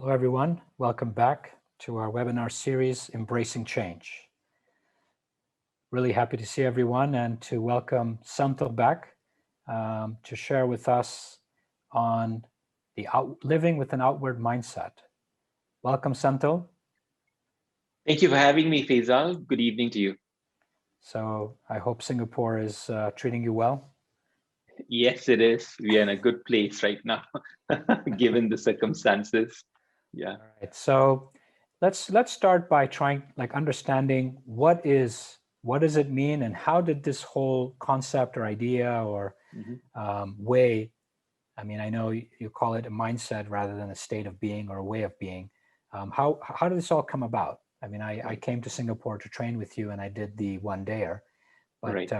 Hello, everyone. Welcome back to our webinar series, Embracing Change. Really happy to see everyone and to welcome Senthiyl back to share with us on living with an outward mindset. Welcome, Senthiyl. Thank you for having me, Feisal. Good evening to you. So I hope Singapore is treating you well. Yes, it is. We are in a good place right now, given the circumstances. Yeah. All right. So let's start by understanding what does it mean and how did this whole concept or idea or way, I mean, I know you call it a mindset rather than a state of being or a way of being. How did this all come about? I mean, I came to Singapore to train with you and I did the one-dayer, but Right.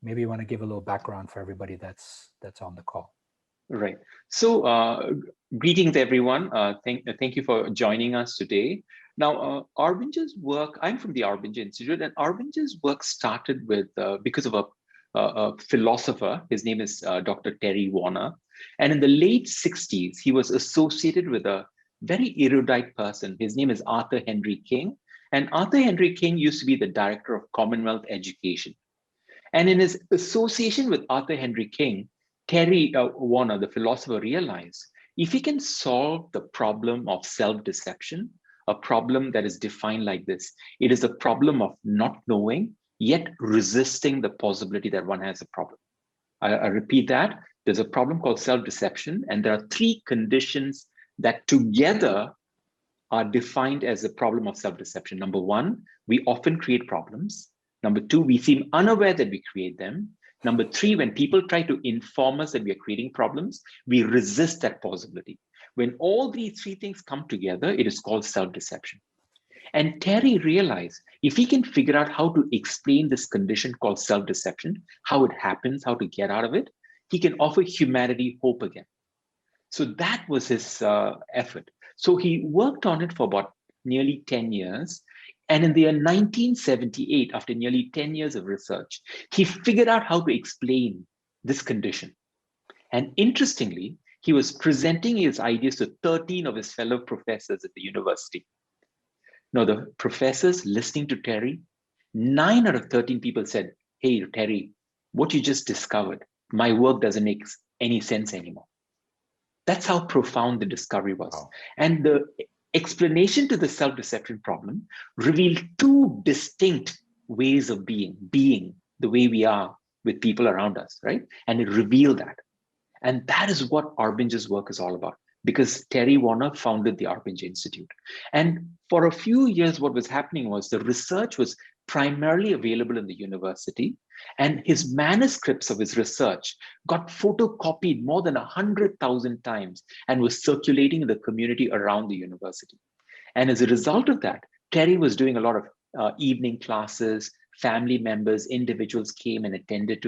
Maybe you want to give a little background for everybody that's on the call. Right. So, greetings, everyone. Thank you for joining us today. Now, Arbinger's work, I'm from the Arbinger Institute, and Arbinger's work started with because of a philosopher. His name is Dr. Terry Warner. And in the late 60s, he was associated with a very erudite person. His name is Arthur Henry King. And Arthur Henry King used to be the director of Commonwealth Education. And in his association with Arthur Henry King, Terry Warner, the philosopher, realized if he can solve the problem of self-deception, a problem that is defined like this, it is a problem of not knowing, yet resisting the possibility that one has a problem. I repeat that. There's a problem called self-deception, and there are three conditions that together are defined as a problem of self-deception. Number one, we often create problems. Number two, we seem unaware that we create them. Number three, when people try to inform us that we are creating problems, we resist that possibility. When all these three things come together, it is called self-deception. And Terry realized if he can figure out how to explain this condition called self-deception, how it happens, how to get out of it, he can offer humanity hope again. So that was his effort. So he worked on it for about nearly 10 years. And in the year 1978, after nearly 10 years of research, he figured out how to explain this condition. And interestingly, he was presenting his ideas to 13 of his fellow professors at the university. Now, the professors listening to Terry, 9 out of 13 people said, "Hey, Terry, what you just discovered, my work doesn't make any sense anymore." That's how profound the discovery was. Wow. And the explanation to the self-deception problem revealed two distinct ways of being the way we are with people around us, right? And it revealed that. And that is what Arbinger's work is all about, because Terry Warner founded the Arbinger Institute. And for a few years, what was happening was the research was primarily available in the university, and his manuscripts of his research got photocopied more than 100,000 times and was circulating in the community around the university. And as a result of that, Terry was doing a lot of evening classes. Family members, individuals came and attended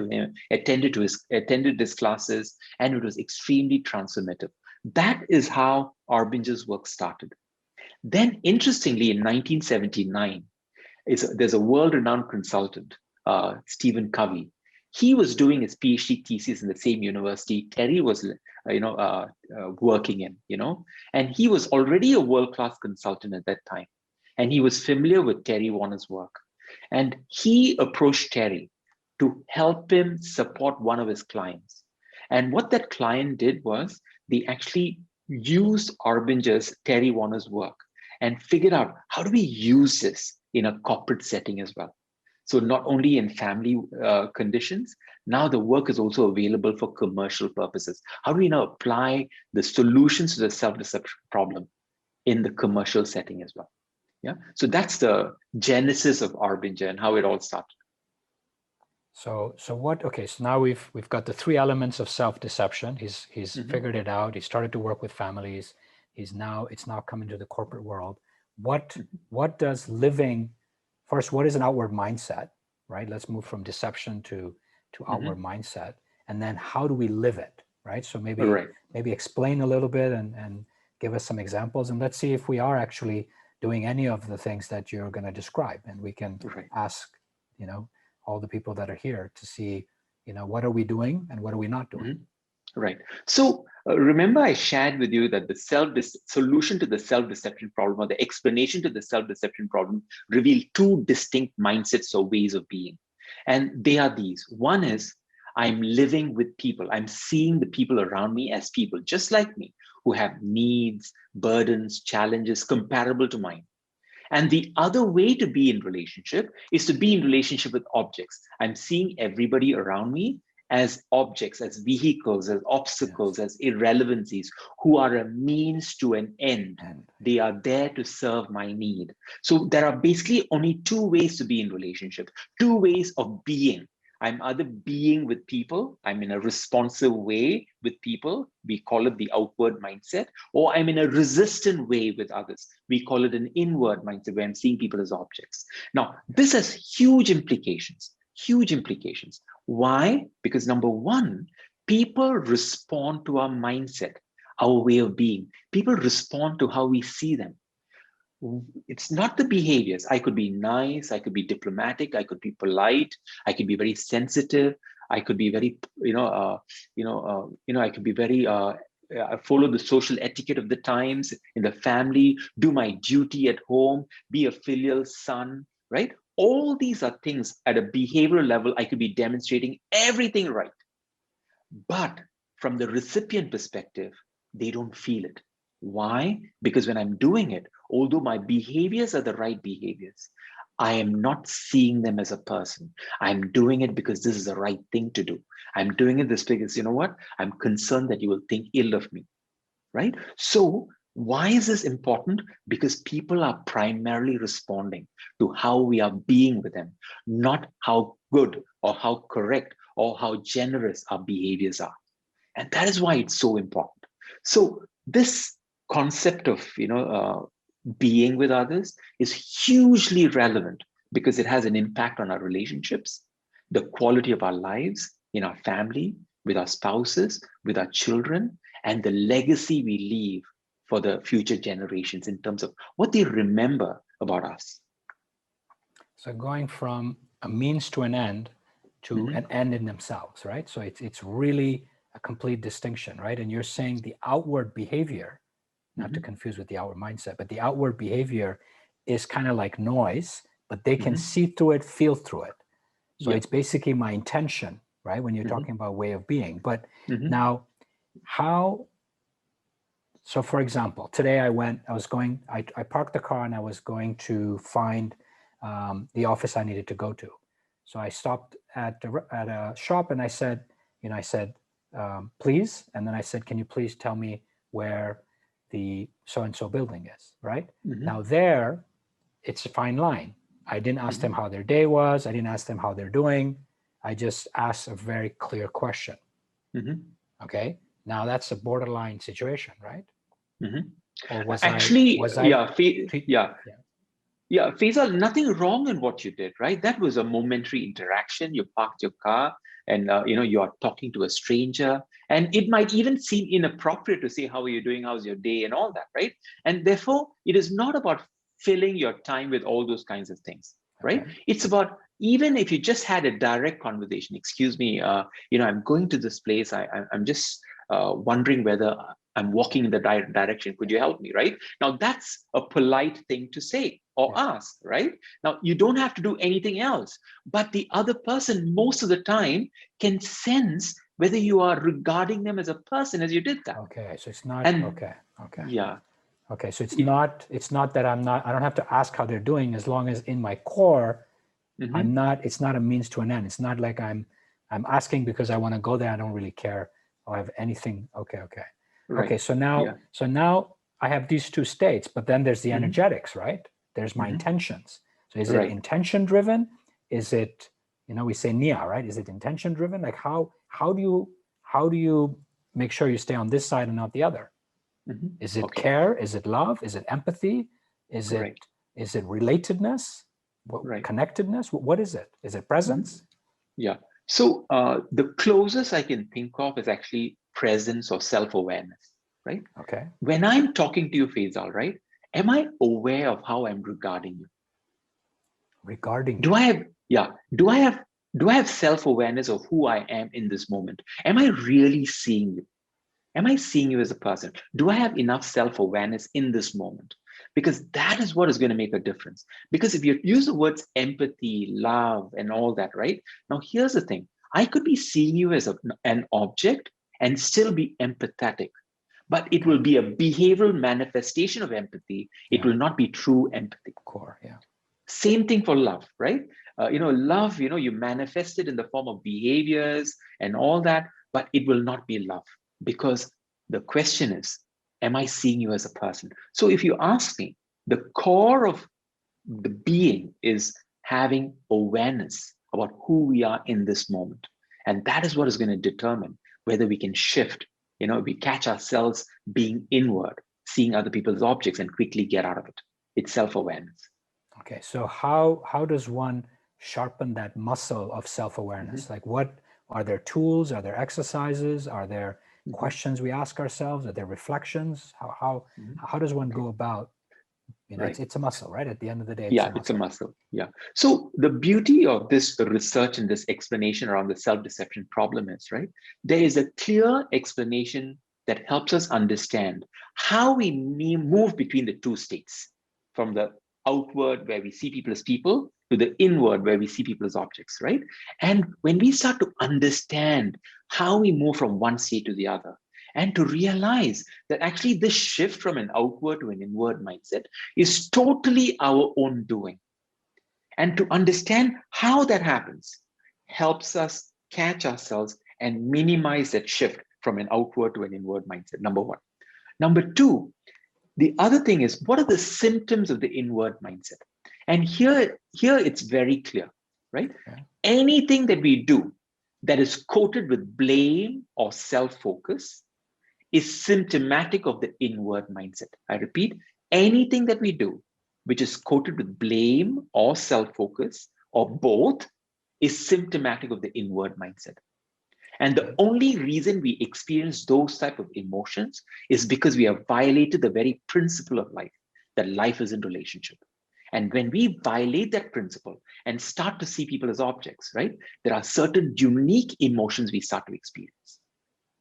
his classes, and it was extremely transformative. That is how Arbinger's work started. Then, interestingly, in 1979, there's a world-renowned consultant, Stephen Covey. He was doing his PhD thesis in the same university Terry was, working in, and he was already a world-class consultant at that time, and he was familiar with Terry Warner's work. And he approached Terry to help him support one of his clients. And what that client did was they actually used Arbinger's, Terry Warner's work, and figured out how do we use this in a corporate setting as well. So not only in family conditions, now the work is also available for commercial purposes. How do we now apply the solutions to the self-deception problem in the commercial setting as well? Yeah, so that's the genesis of Arbinger and how it all started. So now we've got the three elements of self-deception. He's figured it out. He started to work with families. It's now come into the corporate world. What does living, first, what is an outward mindset, right? Let's move from deception to outward mindset. And then how do we live it, right? So maybe explain a little bit and give us some examples, and let's see if we are actually doing any of the things that you're going to describe, and we can ask, all the people that are here to see, what are we doing and what are we not doing? Right. So remember, I shared with you that the solution to the self-deception problem, or the explanation to the self-deception problem, reveal two distinct mindsets or ways of being. And they are these. One is, I'm living with people. I'm seeing the people around me as people, just like me, who have needs, burdens, challenges comparable to mine. And the other way to be in relationship is to be in relationship with objects. I'm seeing everybody around me as objects, as vehicles, as obstacles, Yes. as irrelevancies, who are a means to an end. And They are there to serve my need. So there are basically only two ways to be in relationship, two ways of being. I'm either being with people, I'm in a responsive way with people, we call it the outward mindset, or I'm in a resistant way with others. We call it an inward mindset, where I'm seeing people as objects. Now, this has huge implications, huge implications. Why? Because number one, people respond to our mindset, our way of being. People respond to how we see them. It's not the behaviors. I could be nice, I could be diplomatic, I could be polite, I could be very sensitive, I could be very, I could be very follow the social etiquette of the times in the family, do my duty at home, be a filial son, right? All these are things at a behavioral level. I could be demonstrating everything right. But from the recipient perspective, they don't feel it. Why? Because when I'm doing it, although my behaviors are the right behaviors, I am not seeing them as a person. I'm doing it because this is the right thing to do. I'm doing it this because, you know what? I'm concerned that you will think ill of me, right? So why is this important? Because people are primarily responding to how we are being with them, not how good or how correct or how generous our behaviors are. And that is why it's so important. So this concept of being with others is hugely relevant because it has an impact on our relationships, the quality of our lives in our family, with our spouses, with our children, and the legacy we leave for the future generations in terms of what they remember about us. so going from a means to an end to an end in themselves, right? So it's really a complete distinction, right? And you're saying the outward behavior, not to confuse with the outward mindset, but the outward behavior is kind of like noise, but they can see through it, feel through it. So it's basically my intention, right? When you're talking about way of being. But now how, so for example, today I parked the car and I was going to find the office I needed to go to. So I stopped at a shop and I said, please. And then I said, can you please tell me where the so-and-so building is, right? Now there, it's a fine line. I didn't ask them how their day was. I didn't ask them how they're doing. I just asked a very clear question. Okay. Now that's a borderline situation, right? Or was Actually, yeah. Yeah, Faisal, nothing wrong in what you did, right? That was a momentary interaction. You parked your car and, you are talking to a stranger. And it might even seem inappropriate to say, how are you doing? How's your day? And all that, right? And therefore, it is not about filling your time with all those kinds of things, right? Okay. It's about, even if you just had a direct conversation, excuse me, I'm going to this place. I'm just wondering whether I'm walking in the right direction. Could you help me, right? Now, that's a polite thing to say or ask, right? Now, you don't have to do anything else, but the other person most of the time can sense whether you are regarding them as a person as you did that. Okay, so it's not, And okay. yeah. Okay, so it's not that I don't have to ask how they're doing, as long as in my core, it's not a means to an end. It's not like I'm asking because I want to go there. I don't really care or have anything. Okay. Right. Okay, so now I have these two states, but then there's the energetics, right? There's my intentions. So is it intention driven? Is it, we say nia, right? Is it intention driven? Like how do you make sure you stay on this side and not the other? Is it care? Is it love? Is it empathy? Is it relatedness? Connectedness? What is it? Is it presence? Yeah. So the closest I can think of is actually presence or self-awareness, right? Okay. When I'm talking to you, Faisal, right? Am I aware of how I'm regarding you? Do I have self-awareness of who I am in this moment? Am I really seeing you? Am I seeing you as a person? Do I have enough self-awareness in this moment? Because that is what is going to make a difference. Because if you use the words empathy, love, and all that, right? Now, here's the thing. I could be seeing you as an object and still be empathetic, but it will be a behavioral manifestation of empathy. It will not be true empathy. Core, yeah. Same thing for love, right? Love, you manifest it in the form of behaviors and all that, but it will not be love, because the question is, am I seeing you as a person? So if you ask me, the core of the being is having awareness about who we are in this moment. And that is what is going to determine whether we can shift, we catch ourselves being inward, seeing other people's objects and quickly get out of it. It's self-awareness. Okay, so how does one sharpen that muscle of self-awareness? Like, what are there tools? Are there exercises? Are there questions we ask ourselves? Are there reflections? How does one go about? Right. It's a muscle, right? At the end of the day, It's a muscle. Yeah. So the beauty of this research and this explanation around the self-deception problem is, right, there is a clear explanation that helps us understand how we move between the two states, from the outward where we see people as people to the inward where we see people as objects, right? And when we start to understand how we move from one state to the other, and to realize that actually this shift from an outward to an inward mindset is totally our own doing, and to understand how that happens helps us catch ourselves and minimize that shift from an outward to an inward mindset, number one. Number two, the other thing is, what are the symptoms of the inward mindset? And here it's very clear, right? Okay. Anything that we do that is coated with blame or self-focus is symptomatic of the inward mindset. I repeat, anything that we do which is coated with blame or self-focus or both is symptomatic of the inward mindset. And the only reason we experience those type of emotions is because we have violated the very principle of life, that life is in relationship. And when we violate that principle and start to see people as objects, right, there are certain unique emotions we start to experience.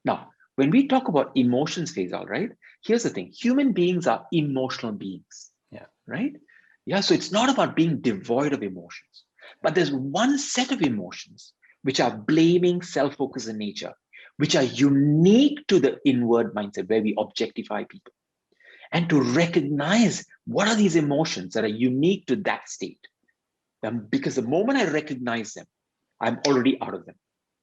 Now, when we talk about emotions, Feisal, right, here's the thing. Human beings are emotional beings, right? Yeah, so it's not about being devoid of emotions, but there's one set of emotions which are blaming, self-focus in nature, which are unique to the inward mindset where we objectify people. And to recognize what are these emotions that are unique to that state. Because the moment I recognize them, I'm already out of them.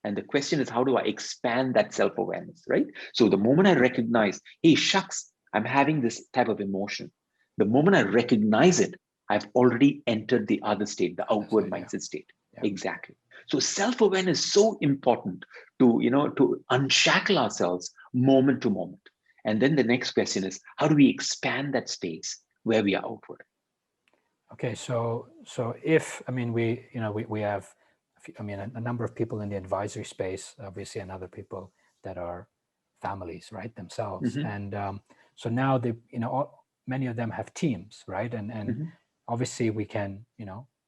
And the question is, how do I expand that self-awareness, right? So the moment I recognize, hey, shucks, I'm having this type of emotion. The moment I recognize it, I've already entered the other state, the outward mindset state. Exactly. So self-awareness is so important to, to unshackle ourselves moment to moment. And then the next question is, how do we expand that space where we are outward? Okay, so if, I mean, we have, I mean, a number of people in the advisory space, obviously, and other people that are families, right, themselves. And so now they, many of them have teams, right? And obviously we can,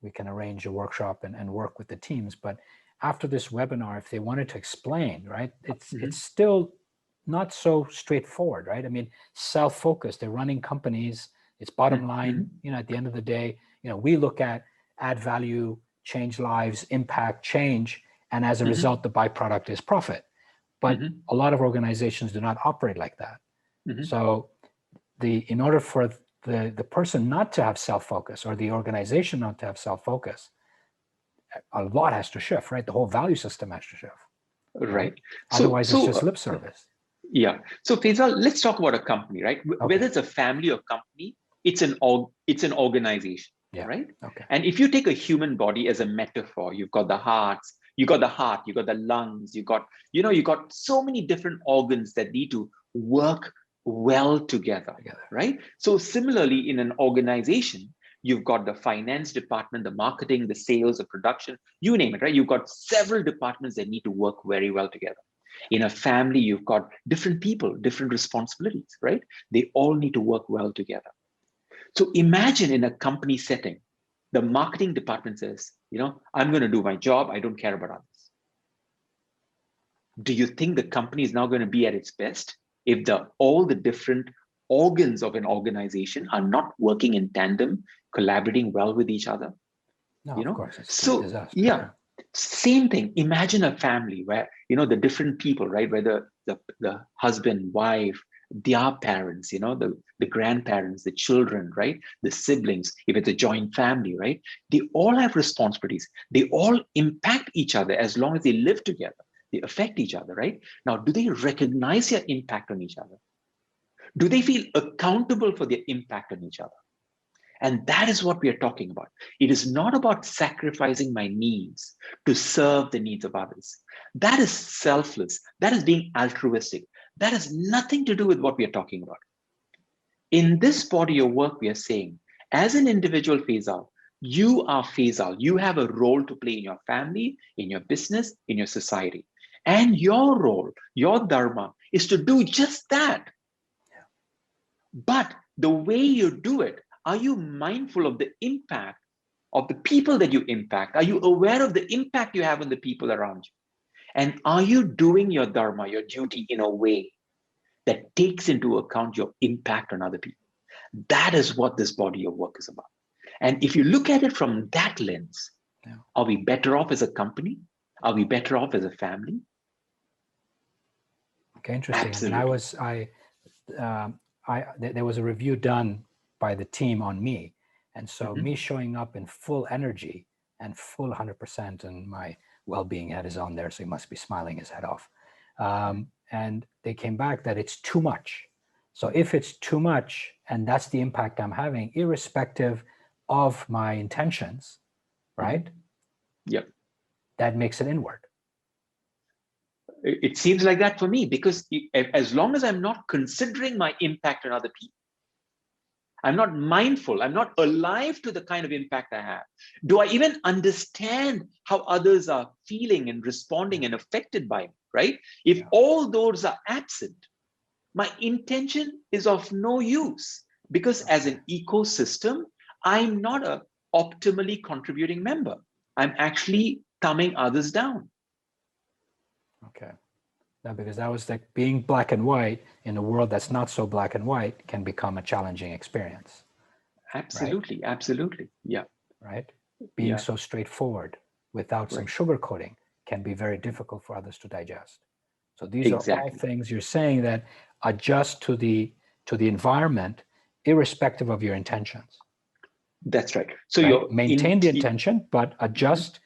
we can arrange a workshop and work with the teams. But after this webinar, if they wanted to explain, right, it's still not so straightforward, right? I mean, self-focused, they're running companies. It's bottom line, at the end of the day, we look at add value, change lives, impact, change, and as a result, the byproduct is profit. But a lot of organizations do not operate like that. So in order for the person not to have self-focus or the organization not to have self-focus, a lot has to shift, right? The whole value system has to shift. Right. Otherwise, it's just lip service. Yeah. So Feisal, let's talk about a company, right? Whether it's a family or company, it's an organization, right? Okay. And if you take a human body as a metaphor, you've got the heart, you got the lungs, you got so many different organs that need to work well together, right? So similarly, in an organization, you've got the finance department, the marketing, the sales, the production, you name it, right? You've got several departments that need to work very well together. In a family, you've got different people, different responsibilities, right? They all need to work well together. So imagine in a company setting, the marketing department says, I'm going to do my job. I don't care about others. Do you think the company is now going to be at its best? if all the different organs of an organization are not working in tandem, collaborating well with each other. No, You of know, course, it's a so disaster. yeah, same thing. Imagine a family where, you know, the different people, right? Whether the husband, wife, their parents, you know, the grandparents, the children, right? The siblings, if it's a joint family, right? They all have responsibilities. They all impact each other as long as they live together. They affect each other, right? Now, do they recognize their impact on each other? Do they feel accountable for their impact on each other? And that is what we are talking about. It is not about sacrificing my needs to serve the needs of others. That is selfless. That is being altruistic. That has nothing to do with what we are talking about. In this body of work, we are saying, as an individual Feisal, you are Feisal. You have a role to play in your family, in your business, in your society. And your role, your dharma, is to do just that. But the way you do it, are you mindful of the impact of the people that you impact? Are you aware of the impact you have on the people around you? And are you doing your dharma, your duty, in a way that takes into account your impact on other people? That is what this body of work is about. And if you look at it from that lens, are we better off as a company? Are we better off as a family? Okay, interesting. Absolutely. There was a review done by the team on me. And so Mm-hmm. me showing up in full energy and full 100%, and my well-being head is on there, so he must be smiling his head off. And they came back that it's too much. So if it's too much, and that's the impact I'm having, irrespective of my intentions, right? Yep. That makes it inward. It seems like that for me, because as long as I'm not considering my impact on other people, I'm not mindful, I'm not alive to the kind of impact I have. Do I even understand how others are feeling and responding and affected by me, right? If all those are absent, my intention is of no use, because as an ecosystem, I'm not a optimally contributing member. I'm actually thumbing others down. Okay. No, because that was like being black and white in a world that's not so black and white can become a challenging experience. Absolutely, right? Absolutely. Yeah. Right? Being so straightforward without some sugarcoating can be very difficult for others to digest. So these are all things you're saying that adjust to the environment, irrespective of your intentions. That's right. So you maintain the intention, but adjust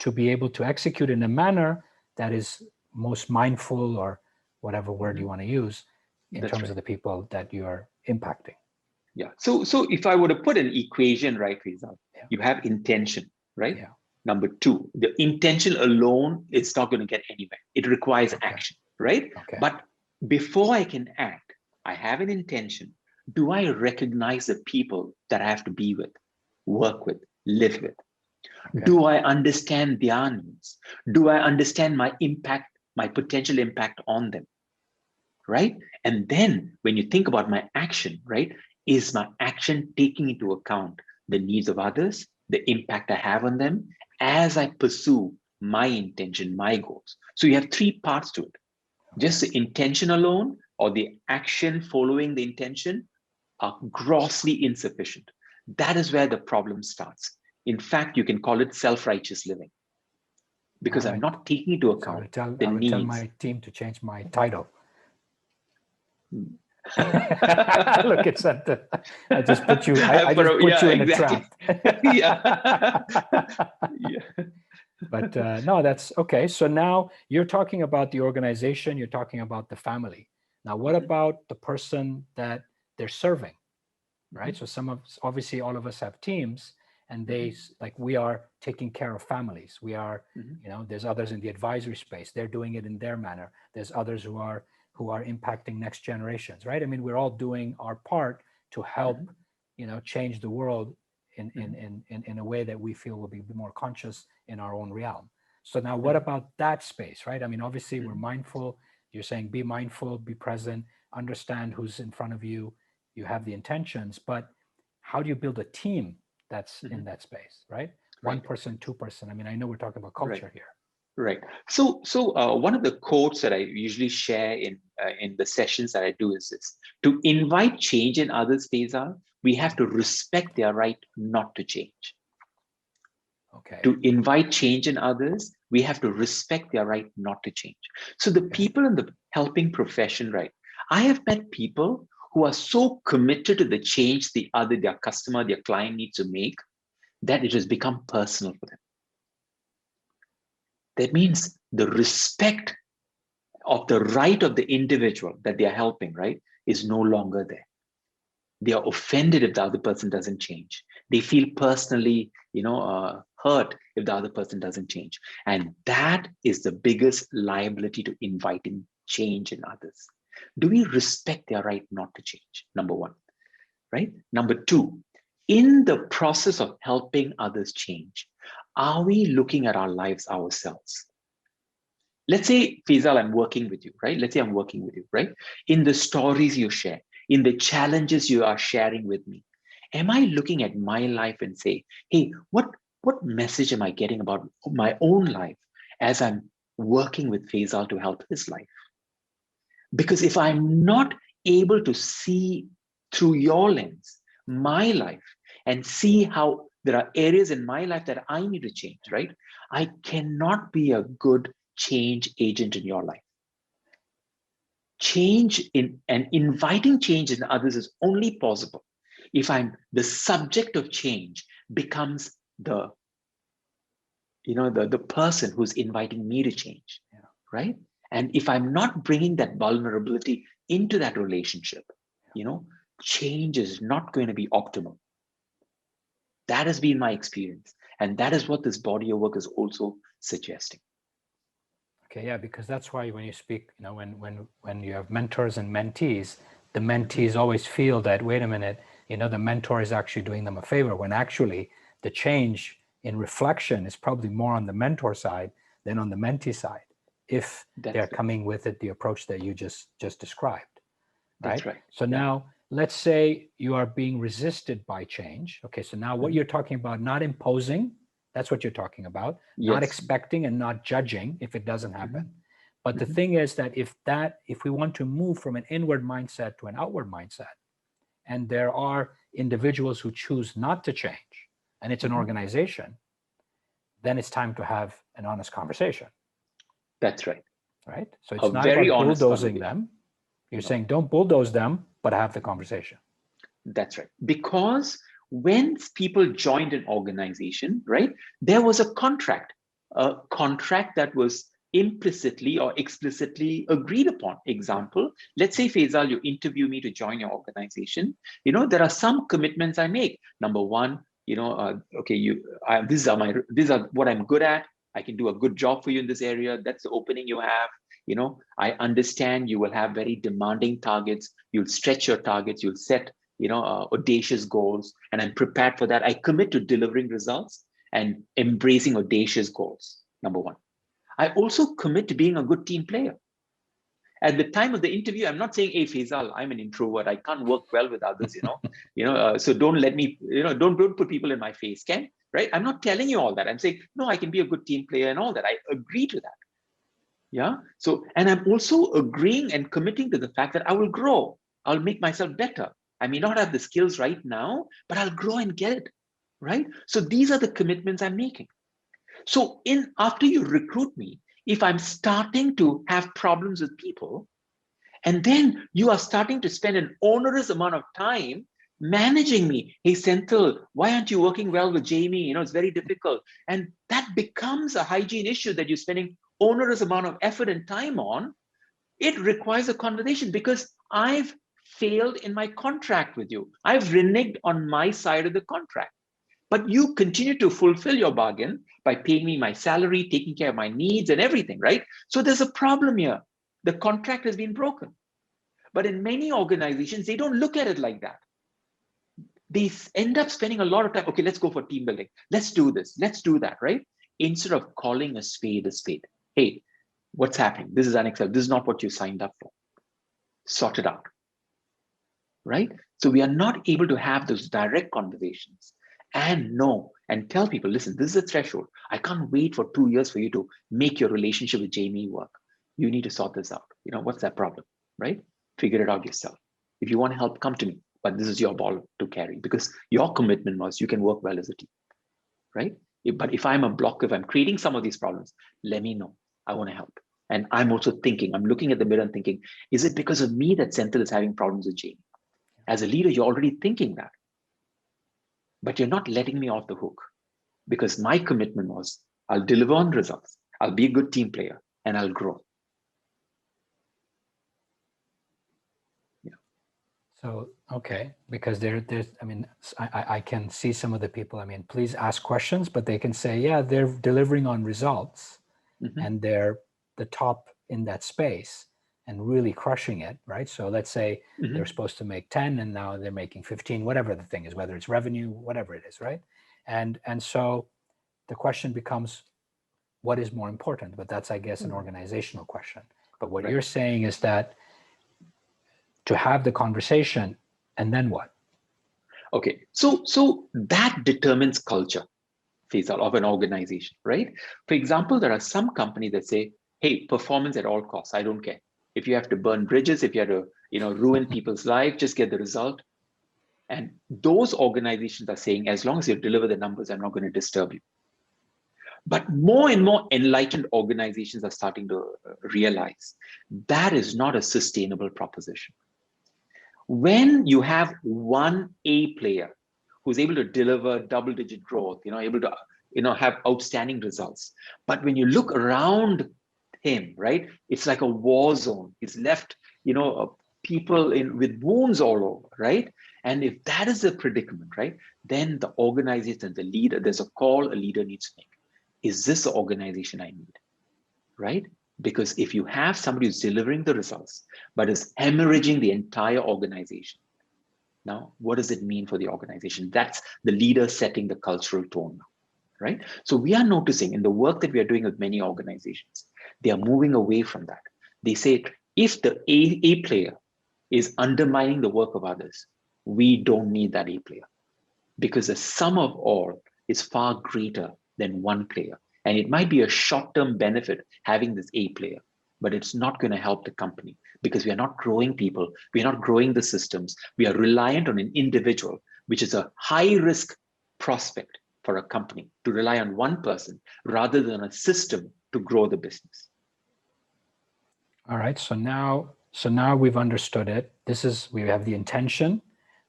to be able to execute in a manner that is most mindful, or whatever word you want to use, in terms of the people that you're impacting. Yeah. So if I were to put an equation, right, Feisal, you have intention, right? Yeah. Number two, the intention alone is not going to get anywhere. It requires action, right? Okay. But before I can act, I have an intention. Do I recognize the people that I have to be with, work with, live with? Okay. Do I understand their needs? Do I understand my impact, my potential impact on them? Right? And then when you think about my action, right? Is my action taking into account the needs of others, the impact I have on them as I pursue my intention, my goals? So you have three parts to it. Just the intention alone or the action following the intention are grossly insufficient. That is where the problem starts. In fact, you can call it self-righteous living, because I'm not taking into account the needs. I would tell my team to change my title. Look, it's I just put you. I just put you in a trap. But no, that's okay. So now you're talking about the organization. You're talking about the family. Now, what about the person that they're serving, right? So obviously all of us have teams, and we are taking care of families. We are, there's others in the advisory space. They're doing it in their manner. There's others who are impacting next generations, right? I mean, we're all doing our part to help, change the world in a way that we feel will be more conscious in our own realm. So now what about that space, right? I mean, obviously we're mindful. You're saying be mindful, be present, understand who's in front of you. You have the intentions, but how do you build a team that's in that space, right? One person, two person. I mean, I know we're talking about culture here. Right. So one of the quotes that I usually share in the sessions that I do is this: to invite change in others, Faisal, we have to respect their right not to change. Okay. To invite change in others, we have to respect their right not to change. So the people in the helping profession, right? I have met people who are so committed to the change their customer, their client needs to make, that it has become personal for them. That means the respect of the right of the individual that they are helping, right, is no longer there. They are offended if the other person doesn't change. They feel personally, hurt if the other person doesn't change. And that is the biggest liability to inviting change in others. Do we respect their right not to change? Number one, right? Number two, in the process of helping others change, are we looking at our lives ourselves? Let's say, Faisal, I'm working with you, right? Let's say I'm working with you, right? In the stories you share, in the challenges you are sharing with me, am I looking at my life and say, hey, what message am I getting about my own life as I'm working with Faisal to help his life? Because if I'm not able to see through your lens, my life, and see how there are areas in my life that I need to change, right? I cannot be a good change agent in your life. Change in and inviting change in others is only possible if the subject of change becomes the person who's inviting me to change, right? And if I'm not bringing that vulnerability into that relationship, change is not going to be optimal. That has been my experience, and that is what this body of work is also suggesting. Okay, yeah, because that's why when you speak, when you have mentors and mentees, the mentees always feel that, wait a minute, the mentor is actually doing them a favor, when actually the change in reflection is probably more on the mentor side than on the mentee side, if they're coming with it the approach that you just described. Right? That's right. So now let's say you are being resisted by change. Okay, so now what you're talking about, not imposing, that's what you're talking about, not expecting and not judging if it doesn't happen. But the thing is that if we want to move from an inward mindset to an outward mindset, and there are individuals who choose not to change, and it's an organization, then it's time to have an honest conversation. That's right. Right? So it's not about bulldozing them. You're saying don't bulldoze them, but have the conversation. That's right. Because when people joined an organization, right, there was a contract that was implicitly or explicitly agreed upon. Example, let's say, Faisal, you interview me to join your organization. There are some commitments I make. Number one, these are what I'm good at. I can do a good job for you in this area. That's the opening you have. I understand you will have very demanding targets. You'll stretch your targets. You'll set audacious goals, and I'm prepared for that. I commit to delivering results and embracing audacious goals. Number one. I also commit to being a good team player. At the time of the interview, I'm not saying, hey, Faisal, I'm an introvert. I can't work well with others, so don't let me, don't put people in my face, right? I'm not telling you all that. I'm saying, no, I can be a good team player and all that. I agree to that. Yeah. So, and I'm also agreeing and committing to the fact that I will grow. I'll make myself better. I may not have the skills right now, but I'll grow and get it. Right. So these are the commitments I'm making. So after you recruit me, if I'm starting to have problems with people, and then you are starting to spend an onerous amount of time managing me. Hey, Senthiyl, why aren't you working well with Jamie? It's very difficult. And that becomes a hygiene issue that you're spending onerous amount of effort and time on. It requires a conversation because I've failed in my contract with you. I've reneged on my side of the contract. But you continue to fulfill your bargain by paying me my salary, taking care of my needs and everything, right? So there's a problem here. The contract has been broken. But in many organizations, they don't look at it like that. They end up spending a lot of time. Okay, let's go for team building. Let's do this. Let's do that, right? Instead of calling a spade a spade. Hey, what's happening? This is unacceptable. This is not what you signed up for. Sort it out, right? So we are not able to have those direct conversations. and know and tell people, listen, this is a threshold. I can't wait for 2 years for you to make your relationship with Jamie work. You need to sort this out. You know, what's that problem, right? Figure it out yourself. If you want to help, come to me, but this is your ball to carry, because your commitment was you can work well as a team, right? But if I'm a block, if I'm creating some of these problems, let me know. I want to help. And I'm also thinking, I'm looking at the mirror and thinking, is it because of me that Senthiyl is having problems with Jamie? As a leader, you're already thinking that, but you're not letting me off the hook, because my commitment was I'll deliver on results, I'll be a good team player, and I'll grow. Yeah. So, okay, because there's, I mean, I can see some of the people, I mean, please ask questions, but they can say, yeah, they're delivering on results and they're the top in that space and really crushing it, right? So let's say they're supposed to make 10 and now they're making 15, whatever the thing is, whether it's revenue, whatever it is, right? And so the question becomes, what is more important? But that's, I guess, an organizational question. But what you're saying is that to have the conversation, and then what? Okay, so that determines culture, Faisal, of an organization, right? For example, there are some companies that say, hey, performance at all costs, I don't care. If you have to burn bridges, if you have to, ruin people's lives, just get the result. And those organizations are saying, as long as you deliver the numbers, I'm not going to disturb you. But more and more enlightened organizations are starting to realize that is not a sustainable proposition. When you have one A player who's able to deliver double-digit growth, able to, have outstanding results, but when you look around him, right, it's like a war zone. He's left, people with wounds all over, right? And if that is the predicament, right, then the organization, the leader, there's a call a leader needs to make. Is this the organization I need, right? Because if you have somebody who's delivering the results, but is hemorrhaging the entire organization, now what does it mean for the organization? That's the leader setting the cultural tone now, right? So we are noticing in the work that we are doing with many organizations, they are moving away from that. They say, if the A player is undermining the work of others, we don't need that A player, because the sum of all is far greater than one player. And it might be a short-term benefit having this A player, but it's not going to help the company, because we are not growing people. We are not growing the systems. We are reliant on an individual, which is a high-risk prospect for a company to rely on one person rather than a system to grow the business. All right. So now we've understood it. We have the intention,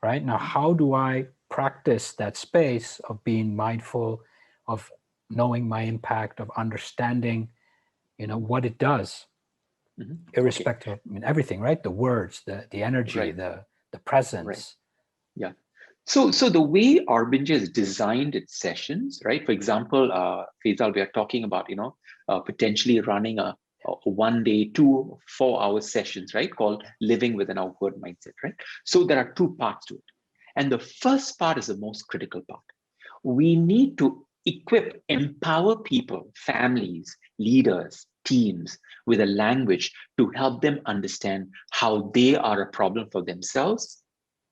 right? Now, how do I practice that space of being mindful, of knowing my impact, of understanding, what it does, irrespective of, everything, right? The words, the energy, the presence. Right. Yeah. So the way Arbinger has designed its sessions, right? For example, Faisal, we are talking about, potentially running a 1 day, 2 4-hour sessions, right? Called living with an outward mindset, right? So there are 2 parts to it. And the first part is the most critical part. We need to empower people, families, leaders, teams with a language to help them understand how they are a problem for themselves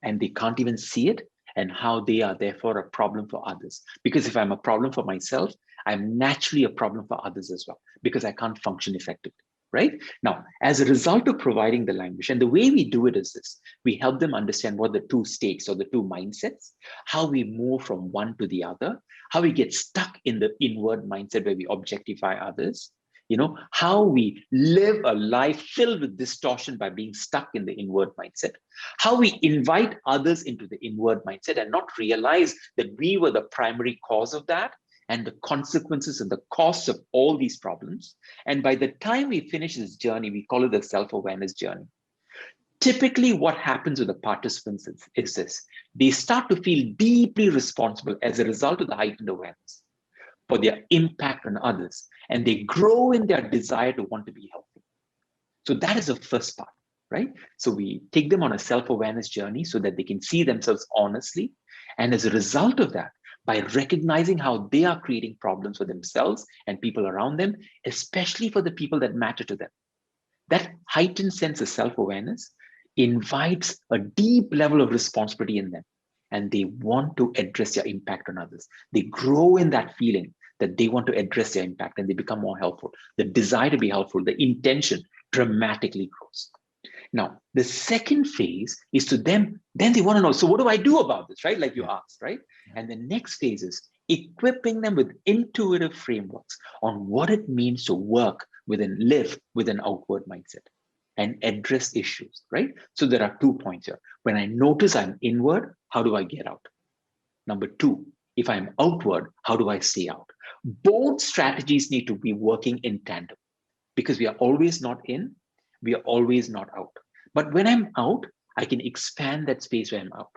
and they can't even see it, and how they are therefore a problem for others. Because if I'm a problem for myself, I'm naturally a problem for others as well, because I can't function effectively, right? Now, as a result of providing the language, and the way we do it is this, we help them understand what the 2 states or the 2 mindsets, how we move from one to the other, how we get stuck in the inward mindset where we objectify others, how we live a life filled with distortion by being stuck in the inward mindset, how we invite others into the inward mindset and not realize that we were the primary cause of that, and the consequences and the costs of all these problems. And by the time we finish this journey, we call it the self-awareness journey. Typically, what happens with the participants is this: they start to feel deeply responsible as a result of the heightened awareness for their impact on others, and they grow in their desire to want to be healthy. So that is the first part, right? So we take them on a self-awareness journey so that they can see themselves honestly. And as a result of that, by recognizing how they are creating problems for themselves and people around them, especially for the people that matter to them, that heightened sense of self-awareness invites a deep level of responsibility in them. and they want to address their impact on others. They grow in that feeling that they want to address their impact and they become more helpful. The desire to be helpful, the intention dramatically grows. Now, the second phase is to them, then they want to know, so what do I do about this, right? Like you asked, right? And the next phase is equipping them with intuitive frameworks on what it means to live with an outward mindset and address issues, right? So there are 2 points here. When I notice I'm inward, how do I get out? Number 2, if I'm outward, how do I stay out? Both strategies need to be working in tandem because we are always not in, we are always not out. But when I'm out, I can expand that space where I'm out.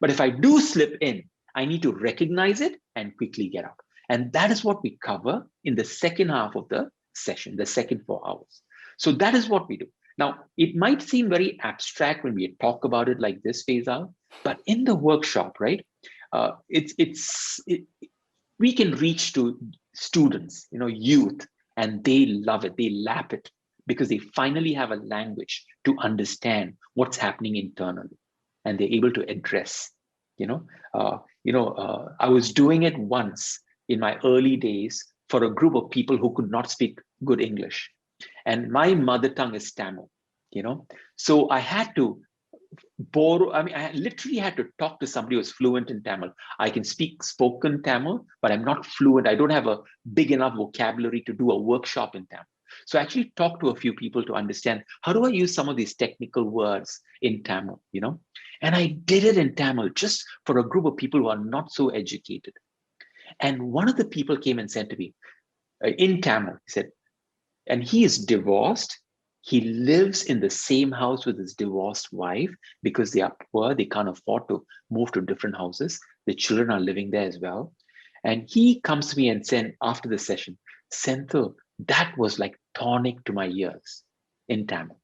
But if I do slip in, I need to recognize it and quickly get out. And that is what we cover in the second half of the session, the second 4 hours. So that is what we do. Now, it might seem very abstract when we talk about it like this, Feisal, but in the workshop, right, we can reach to students, youth, and they love it. They lap it because they finally have a language to understand what's happening internally, and they're able to address. I was doing it once in my early days for a group of people who could not speak good English. And my mother tongue is Tamil, so I had to I literally had to talk to somebody who's fluent in Tamil. I can speak spoken Tamil, but I'm not fluent. I don't have a big enough vocabulary to do a workshop in Tamil. So I actually talked to a few people to understand, how do I use some of these technical words in Tamil, And I did it in Tamil just for a group of people who are not so educated. And one of the people came and said to me, in Tamil, he said, and he is divorced. He lives in the same house with his divorced wife because they are poor. They can't afford to move to different houses. The children are living there as well. And he comes to me and said after the session, Senthiyl, that was like tonic to my ears in Tamil.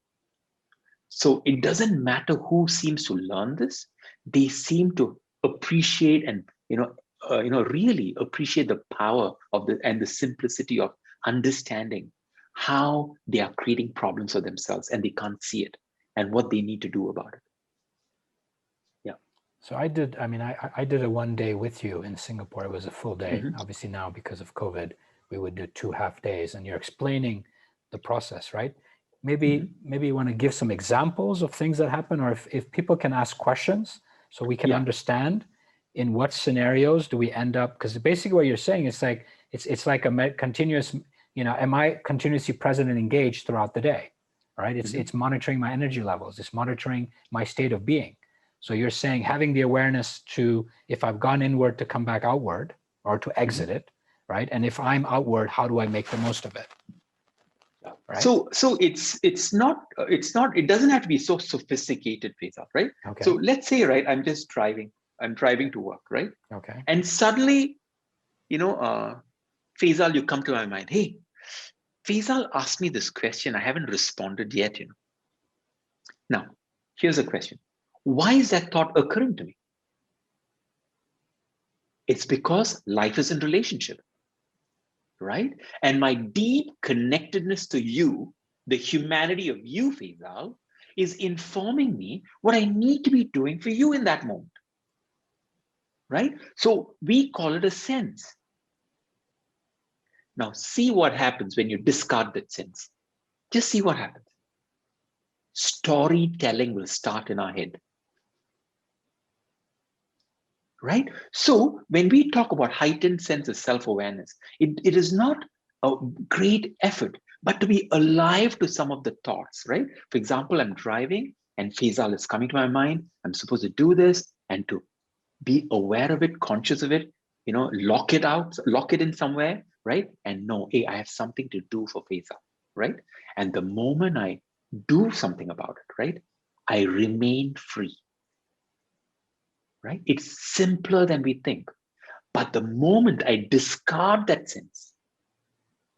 So it doesn't matter who seems to learn this. They seem to appreciate and really appreciate the power of and the simplicity of understanding how they are creating problems for themselves and they can't see it and what they need to do about it. Yeah. So I did a 1 day with you in Singapore. It was a full day. Mm-hmm. Obviously now because of COVID, we would do 2 half days, and you're explaining the process, right? Maybe you want to give some examples of things that happen, or if people can ask questions so we can understand in what scenarios do we end up, because basically what you're saying is like, it's like a continuous, am I continuously present and engaged throughout the day, right? It's monitoring my energy levels. It's monitoring my state of being. So you're saying having the awareness to, if I've gone inward, to come back outward or to exit it, right? And if I'm outward, how do I make the most of it? Right? So it's not, it doesn't have to be so sophisticated, Faisal, right? Okay. So let's say, right, I'm driving to work, right? Okay. And suddenly, Faisal, you come to my mind, hey, Faisal asked me this question. I haven't responded yet, Now, here's a question. Why is that thought occurring to me? It's because life is in relationship, right? And my deep connectedness to you, the humanity of you, Faisal, is informing me what I need to be doing for you in that moment, right? So we call it a sense. Now, see what happens when you discard that sense. Just see what happens. Storytelling will start in our head. Right? So when we talk about heightened sense of self-awareness, it is not a great effort, but to be alive to some of the thoughts, right? For example, I'm driving and Faisal is coming to my mind. I'm supposed to do this, and to be aware of it, conscious of it, lock it out, lock it in somewhere, right? And know, hey, I have something to do for Faisal, right? And the moment I do something about it, right, I remain free. Right? It's simpler than we think. But the moment I discard that sense,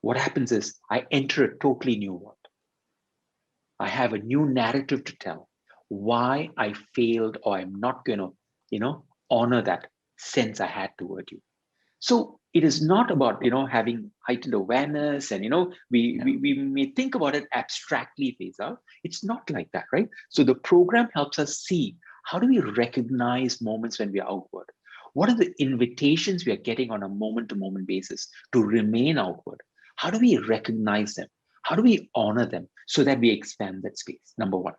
what happens is I enter a totally new world. I have a new narrative to tell why I failed, or I'm not going to, honor that sense I had toward you. So it is not about, having heightened awareness and, we may think about it abstractly, Faisal. It's not like that, right? So the program helps us see How do we recognize moments when we are outward? What are the invitations we are getting on a moment-to-moment basis to remain outward? How do we recognize them? How do we honor them so that we expand that space? Number one.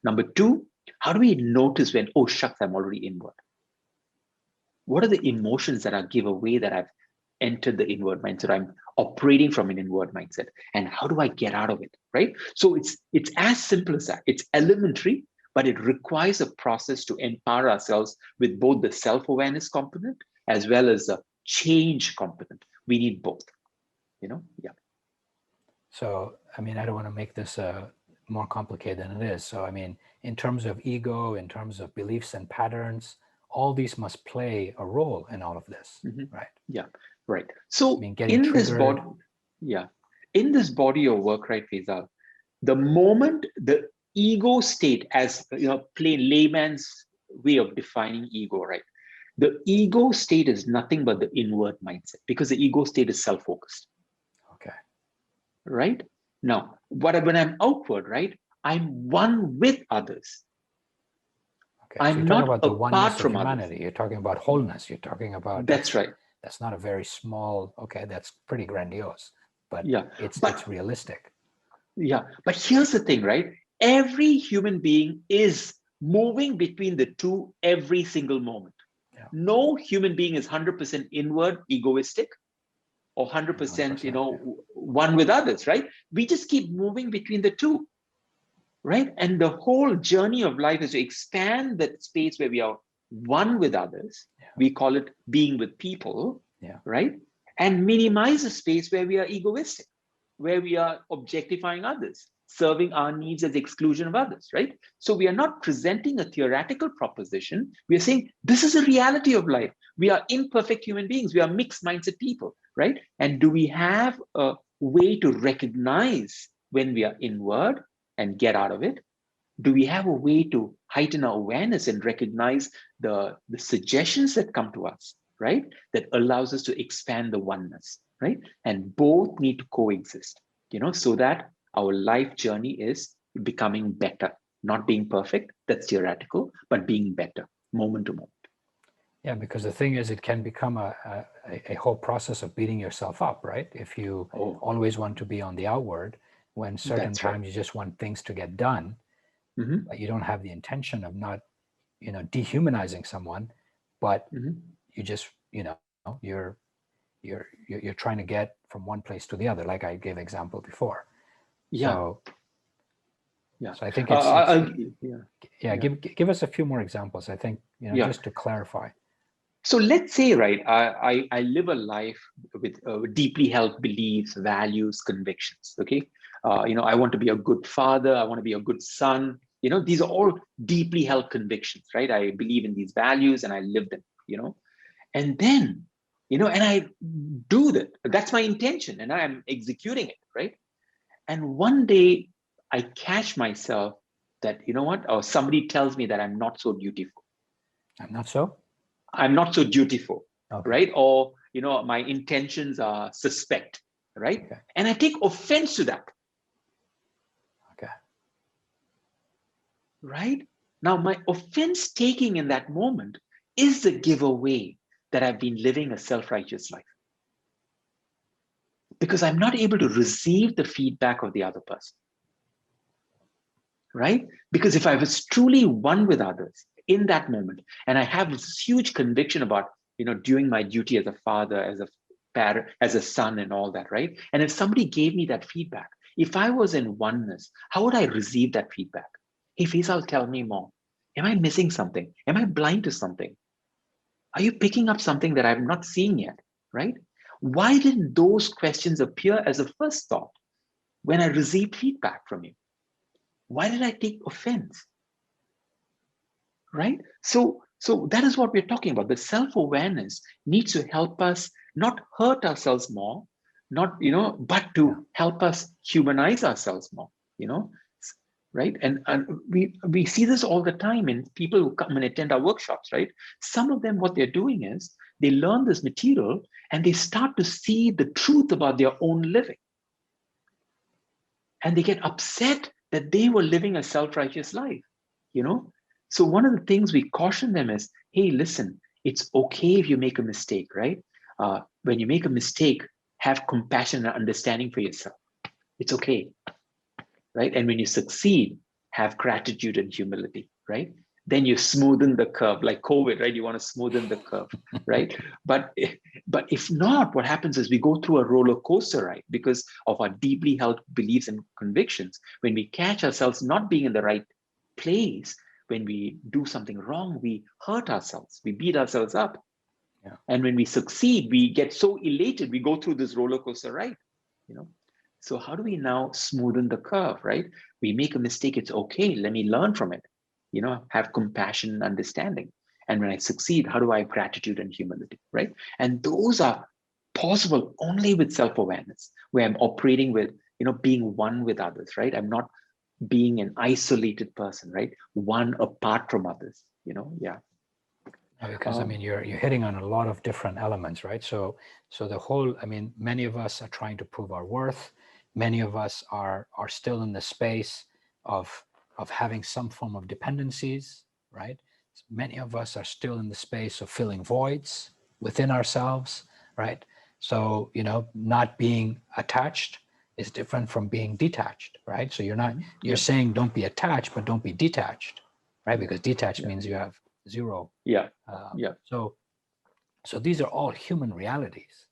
Number two, how do we notice when, oh, shucks, I'm already inward? What are the emotions that are giveaway that I've entered the inward mindset? I'm operating from an inward mindset. And how do I get out of it, right? So it's as simple as that. It's elementary, but it requires a process to empower ourselves with both the self-awareness component as well as the change component. We need both, yeah. So, I mean, I don't want to make this more complicated than it is. So, I mean, in terms of ego, in terms of beliefs and patterns, all these must play a role in all of this, right? Yeah, right. So I mean, in this body, in this body of work, right, Feisal, the moment the ego state, as plain layman's way of defining ego, right? The ego state is nothing but the inward mindset, because the ego state is self-focused. Okay. Right? Now, when I'm outward, right, I'm one with others. Okay. So I'm you're talking not about the oneness of from humanity. others. You're talking about wholeness. You're talking about That's right. That's not a very small. Okay, that's pretty grandiose, but Yeah, it's realistic. Yeah, but here's the thing, right? Every human being is moving between the two every single moment. Yeah. No human being is 100% inward, egoistic, or 100%, one with others, right? We just keep moving between the two, right? And the whole journey of life is to expand that space where we are one with others. Yeah. We call it being with people, yeah. right? And minimize the space where we are egoistic, where we are objectifying others, serving our needs at the exclusion of others, right? So we are not presenting a theoretical proposition. We are saying this is a reality of life. We are imperfect human beings. We are mixed mindset people, right? And do we have a way to recognize when we are inward and get out of it? Do we have a way to heighten our awareness and recognize the suggestions that come to us, right? That allows us to expand the oneness, right? And both need to coexist, so that our life journey is becoming better, not being perfect. That's theoretical, but being better moment to moment. Yeah, because the thing is, it can become a whole process of beating yourself up, right? If you always want to be on the outward, when certain times you just want things to get done, but you don't have the intention of not, dehumanizing someone, but you just, you're trying to get from one place to the other, like I gave example before. So I think give us a few more examples. I think, just to clarify. So let's say, right, I live a life with deeply held beliefs, values, convictions. Okay, I want to be a good father. I want to be a good son. These are all deeply held convictions, right? I believe in these values and I live them. And then, and I do that. That's my intention, and I'm executing it, right? And one day, I catch myself that or somebody tells me that I'm not so dutiful. I'm not so dutiful, right? Or, my intentions are suspect, right? Okay. And I take offense to that. Okay. Right? Now, my offense taking in that moment is the giveaway that I've been living a self-righteous life. Because I'm not able to receive the feedback of the other person. Right? Because if I was truly one with others in that moment, and I have this huge conviction about, doing my duty as a father, as a parent, as a son, and all that, right? And if somebody gave me that feedback, if I was in oneness, how would I receive that feedback? Hey, Feisal, tell me more. Am I missing something? Am I blind to something? Are you picking up something that I'm not seeing yet, right? Why didn't those questions appear as a first thought when I received feedback from you? Why did I take offense? Right? So that is what we're talking about. The self-awareness needs to help us not hurt ourselves more, but to help us humanize ourselves more, right? And we see this all the time in people who come and attend our workshops, right? Some of them, what they're doing is they learn this material and they start to see the truth about their own living. And they get upset that they were living a self-righteous life, So one of the things we caution them is, hey, listen, it's okay if you make a mistake, right? When you make a mistake, have compassion and understanding for yourself. It's okay, right? And when you succeed, have gratitude and humility, right? Then you smoothen the curve, like COVID, right? You want to smoothen the curve, right? But if not, what happens is we go through a roller coaster, right? Because of our deeply held beliefs and convictions. When we catch ourselves not being in the right place, when we do something wrong, we hurt ourselves, we beat ourselves up. Yeah. And when we succeed, we get so elated, we go through this roller coaster ride, you know? So how do we now smoothen the curve, right? We make a mistake, it's okay, let me learn from it, have compassion and understanding. And when I succeed, how do I have gratitude and humility, right? And those are possible only with self-awareness, where I'm operating with, being one with others, right? I'm not being an isolated person, right? One apart from others, yeah. Because I mean, you're hitting on a lot of different elements, right? So the whole, I mean, many of us are trying to prove our worth. Many of us are still in the space of having some form of dependencies, right? Many of us are still in the space of filling voids within ourselves, right? So, not being attached is different from being detached, right? So you're saying don't be attached, but don't be detached, right? Because detached means you have zero. Yeah. So these are all human realities,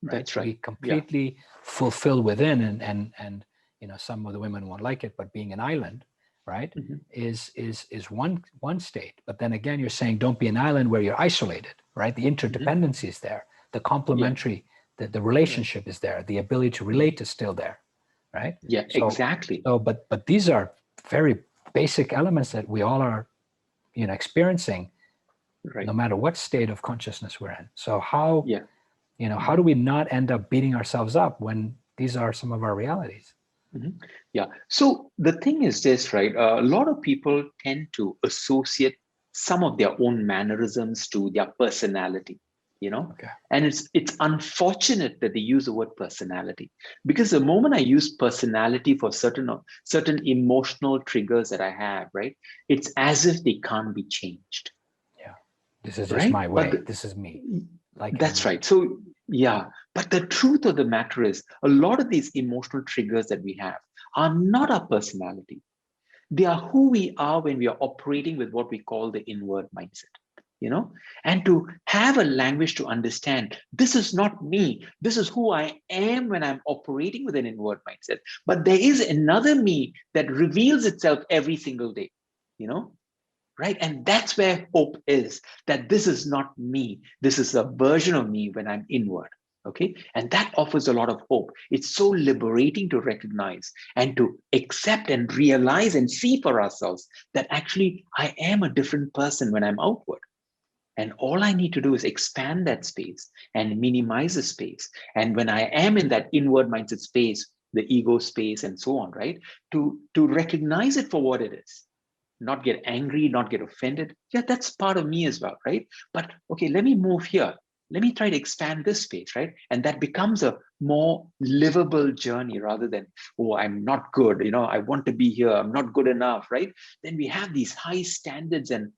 right? That's To right. be completely fulfilled within, and some of the women won't like it, but being an island, right, is one state. But then again, you're saying don't be an island where you're isolated, right? The interdependency is there, the complementary, the relationship is there, the ability to relate is still there, right? Yeah, exactly. So, but these are very basic elements that we all are, experiencing, right. No matter what state of consciousness we're in. So how Yeah. do we not end up beating ourselves up when these are some of our realities? Yeah. So the thing is this, right? A lot of people tend to associate some of their own mannerisms to their personality, Okay. and it's unfortunate that they use the word personality, because the moment I use personality for certain emotional triggers that I have, right, it's as if they can't be changed. Yeah. This is just Right? my way. This is me. That's right. So, yeah. But the truth of the matter is, a lot of these emotional triggers that we have are not our personality. They are who we are when we are operating with what we call the inward mindset, and to have a language to understand this is not me. This is who I am when I'm operating with an inward mindset. But there is another me that reveals itself every single day, you know, right? And that's where hope is, that this is not me. This is a version of me when I'm inward. Okay. And that offers a lot of hope. It's so liberating to recognize and to accept and realize and see for ourselves that actually I am a different person when I'm outward. And all I need to do is expand that space and minimize the space. And when I am in that inward mindset space, the ego space and so on, right? To recognize it for what it is, not get angry, not get offended. Yeah, that's part of me as well, right? But okay, let me move here. Let me try to expand this space, right? And that becomes a more livable journey rather than, oh, I'm not good, I want to be here, I'm not good enough, right? Then we have these high standards and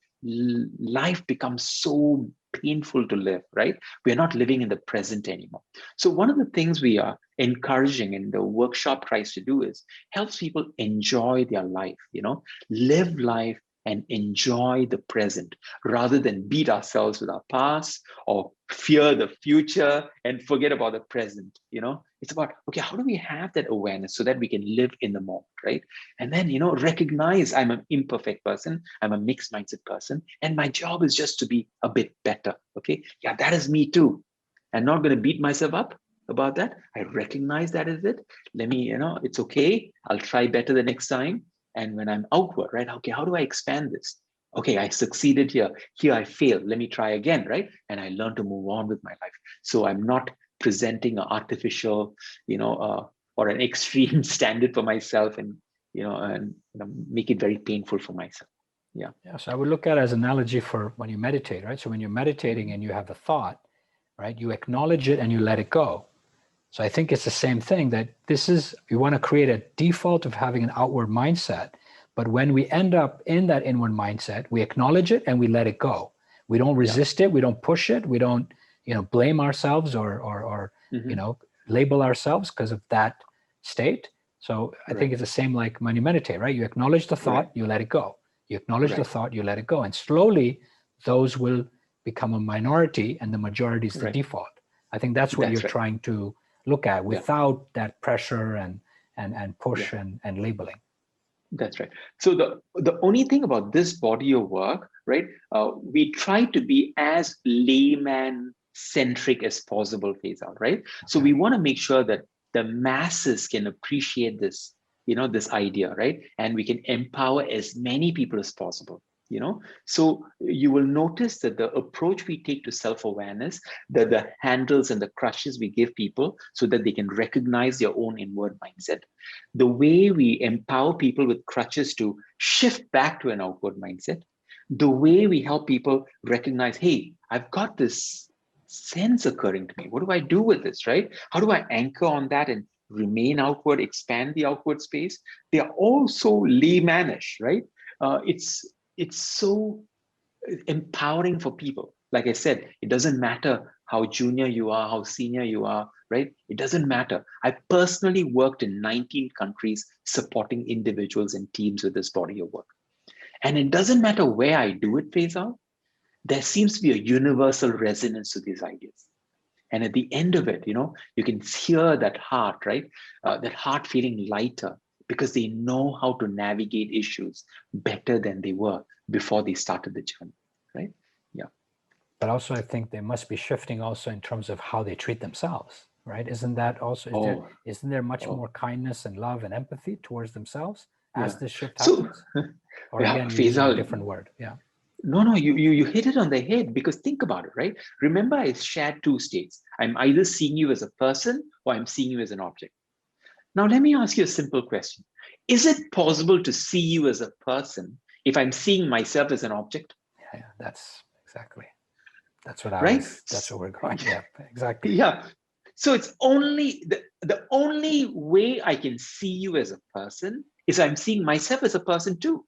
life becomes so painful to live, right? We're not living in the present anymore. So one of the things we are encouraging and the workshop tries to do is helps people enjoy their life, live life and enjoy the present rather than beat ourselves with our past or fear the future and forget about the present. It's about, okay, how do we have that awareness so that we can live in the moment, right? And then, recognize I'm an imperfect person, I'm a mixed mindset person, and my job is just to be a bit better. Okay, yeah, that is me too. I'm not going to beat myself up about that. I recognize that is it. Let me, it's okay. I'll try better the next time. And when I'm outward, right? Okay, how do I expand this? Okay, I succeeded here. Here I failed. Let me try again, right? And I learn to move on with my life. So I'm not presenting an artificial, or an extreme standard for myself, and make it very painful for myself. Yeah. Yeah. So I would look at it as an analogy for when you meditate, right? So when you're meditating and you have a thought, right, you acknowledge it and you let it go. So I think it's the same thing, that you want to create a default of having an outward mindset, But when we end up in that inward mindset, we acknowledge it and we let it go. We don't resist it. We don't push it. We don't, blame ourselves or label ourselves because of that state. So I think it's the same like when you meditate, right? You acknowledge the thought, you let it go. You acknowledge the thought, you let it go. And slowly those will become a minority and the majority is the default. I think that's what you're trying to look at without that pressure and push and labeling. That's right. So the only thing about this body of work, right? We try to be as layman centric as possible, Feisal, right? So we want to make sure that the masses can appreciate this, this idea, right? And we can empower as many people as possible. So you will notice that the approach we take to self-awareness, the handles and the crushes we give people so that they can recognize their own inward mindset, the way we empower people with crutches to shift back to an outward mindset, the way we help people recognize, hey, I've got this sense occurring to me. What do I do with this, right? How do I anchor on that and remain outward, expand the outward space? They are all so laymanish, right? It's so empowering for people. Like I said, it doesn't matter how junior you are, how senior you are, right? It doesn't matter. I personally worked in 19 countries supporting individuals and teams with this body of work. And it doesn't matter where I do it, Feisal, there seems to be a universal resonance to these ideas. And at the end of it, you can hear that heart, right? That heart feeling lighter, because they know how to navigate issues better than they were before they started the journey, right? Yeah. But also, I think they must be shifting also in terms of how they treat themselves, right? Isn't that also, isn't there much more kindness and love and empathy towards themselves as this shift happens? Or again, you're using a different word. Yeah. No, you hit it on the head, because think about it, right? Remember, I shared two states. I'm either seeing you as a person or I'm seeing you as an object. Now, let me ask you a simple question. Is it possible to see you as a person if I'm seeing myself as an object? Yeah, that's what that's what we're going. Yeah, exactly. Yeah. So it's only, the only way I can see you as a person is I'm seeing myself as a person too.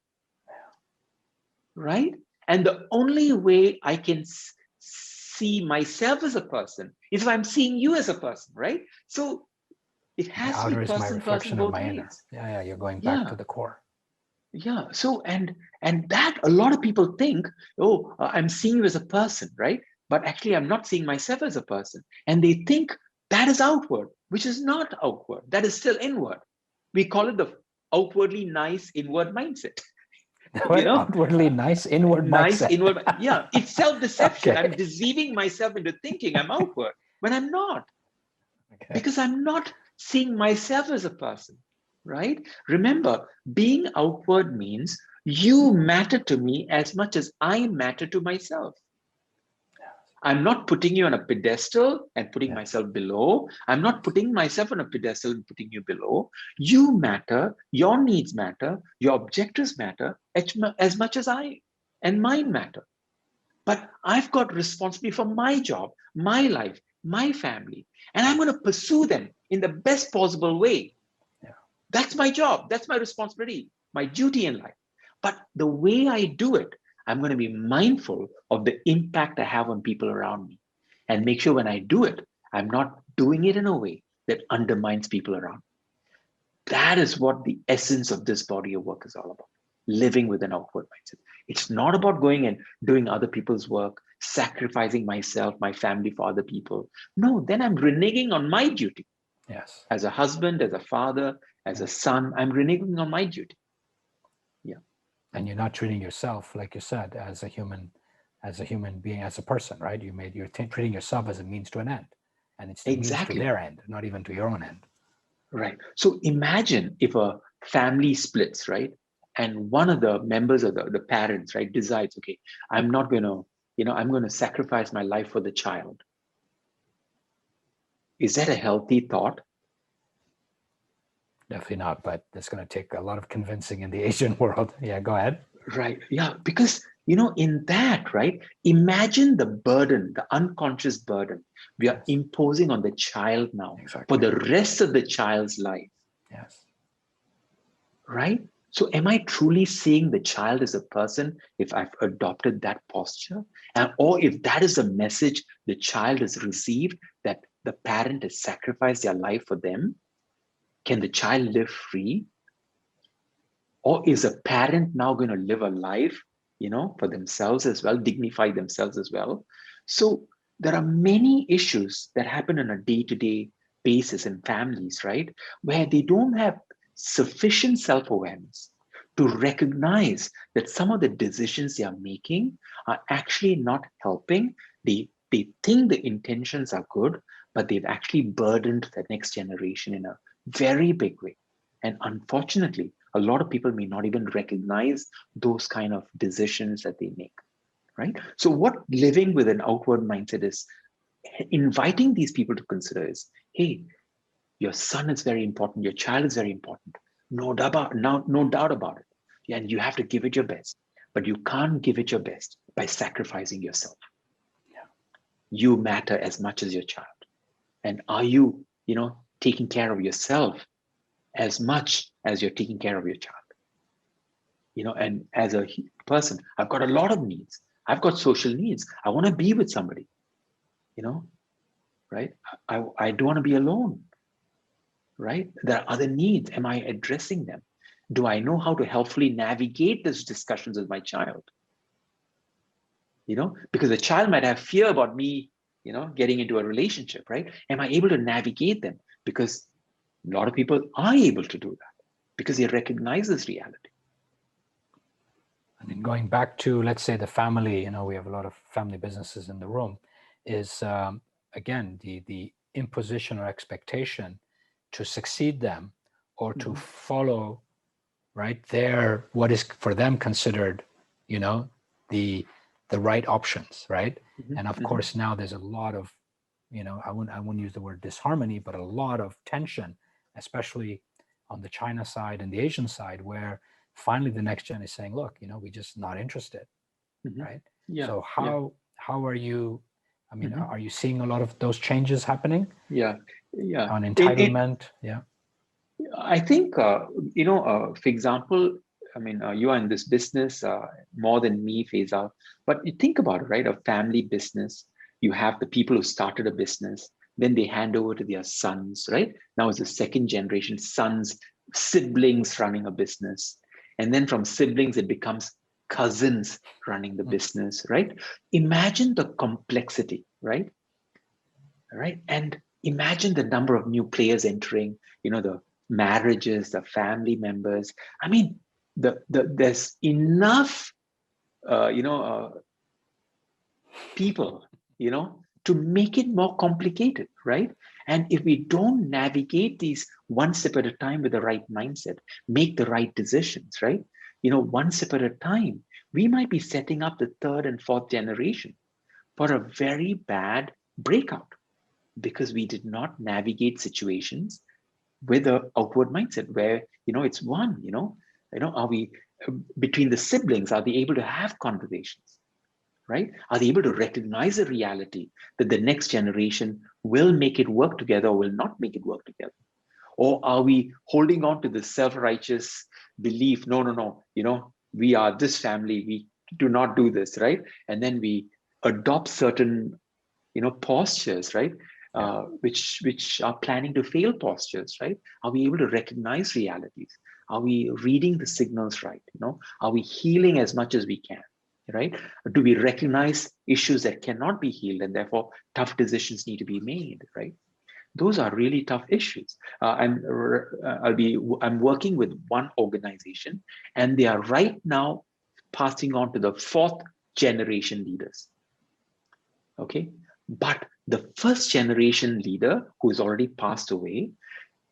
Right? And the only way I can see myself as a person is if I'm seeing you as a person, right? So it has to be person both ways. Yeah, you're going back to the core. Yeah. So and that a lot of people think, I'm seeing you as a person, right? But actually, I'm not seeing myself as a person, and they think that is outward, which is not outward. That is still inward. We call it the outwardly nice inward mindset. Outwardly nice inward mindset. Inward. Yeah, it's self-deception. Okay. I'm deceiving myself into thinking I'm outward when I'm not, because I'm not seeing myself as a person, right? Remember, being outward means you matter to me as much as I matter to myself. I'm not putting you on a pedestal and putting myself below. I'm not putting myself on a pedestal and putting you below. You matter, your needs matter, your objectives matter as much as I and mine matter. But I've got responsibility for my job, my life, my family, and I'm going to pursue them in the best possible way. Yeah. That's my job. That's my responsibility, my duty in life. But the way I do it, I'm going to be mindful of the impact I have on people around me, and make sure when I do it, I'm not doing it in a way that undermines people around me. That is what the essence of this body of work is all about. Living with an outward mindset. It's not about going and doing other people's work, sacrificing myself, my family for other people. No, then I'm reneging on my duty. Yes. As a husband, as a father, as a son, I'm reneging on my duty. Yeah. And you're not treating yourself, like you said, as a human being, as a person, right? You're treating yourself as a means to an end. And it's the means to their end, not even to your own end. Right. So imagine if a family splits, right? And one of the members of the parents, right, decides, okay, I'm not going to, I'm going to sacrifice my life for the child. Is that a healthy thought? Definitely not, but it's going to take a lot of convincing in the Asian world. Yeah, go ahead. Right. Yeah, because, in that, right, imagine the burden, the unconscious burden we are imposing on the child now for the rest of the child's life. Yes. Right? So am I truly seeing the child as a person if I've adopted that posture? Or if that is a message the child has received, that the parent has sacrificed their life for them, can the child live free? Or is a parent now going to live a life, for themselves as well, dignify themselves as well? So there are many issues that happen on a day-to-day basis in families, right? Where they don't have sufficient self-awareness to recognize that some of the decisions they are making are actually not helping. They think the intentions are good, but they've actually burdened the next generation in a very big way. And unfortunately, a lot of people may not even recognize those kind of decisions that they make, right? So what living with an outward mindset is inviting these people to consider is, hey, your son is very important, your child is very important, no doubt about it. And you have to give it your best, but you can't give it your best by sacrificing yourself. You matter as much as your child. And are you, taking care of yourself as much as you're taking care of your child? And as a person, I've got a lot of needs. I've got social needs. I want to be with somebody, right? I don't want to be alone, right? There are other needs. Am I addressing them? Do I know how to helpfully navigate these discussions with my child? Because the child might have fear about me, getting into a relationship, right? Am I able to navigate them? Because a lot of people are able to do that because they recognize this reality. I mean, going back to, let's say, the family, we have a lot of family businesses in the room, is again, the imposition or expectation to succeed them or to follow, right, what is for them considered, the right options, right? And of course, now there's a lot of, I wouldn't use the word disharmony, but a lot of tension, especially on the China side and the Asian side, where finally the next gen is saying, look, we're just not interested, right? Yeah. So how are you, I mean, are you seeing a lot of those changes happening? Yeah. On entitlement? I think, for example, I mean, you are in this business more than me, Feisal, but you think about it, right? A family business, you have the people who started a business, then they hand over to their sons, right? Now it's the second generation, sons, siblings running a business. And then from siblings, it becomes cousins running the business, right? Imagine the complexity, right? Right. And imagine the number of new players entering, the marriages, the family members. I mean, there's enough, people, to make it more complicated, right? And if we don't navigate these one step at a time with the right mindset, make the right decisions, right? One step at a time, we might be setting up the third and fourth generation for a very bad breakout because we did not navigate situations with an outward mindset where, it's one, are we between the siblings, are they able to have conversations? Right? Are they able to recognize the reality that the next generation will make it work together or will not make it work together? Or are we holding on to the self-righteous belief, no, we are this family, we do not do this, right? And then we adopt certain, postures, right? Which are planning to fail postures, right? Are we able to recognize realities? Are we reading the signals right? Are we healing as much as we can? Right? Do we recognize issues that cannot be healed and therefore tough decisions need to be made, right? Those are really tough issues. I'm working with one organization and they are right now passing on to the fourth generation leaders. Okay. But the first generation leader who has already passed away,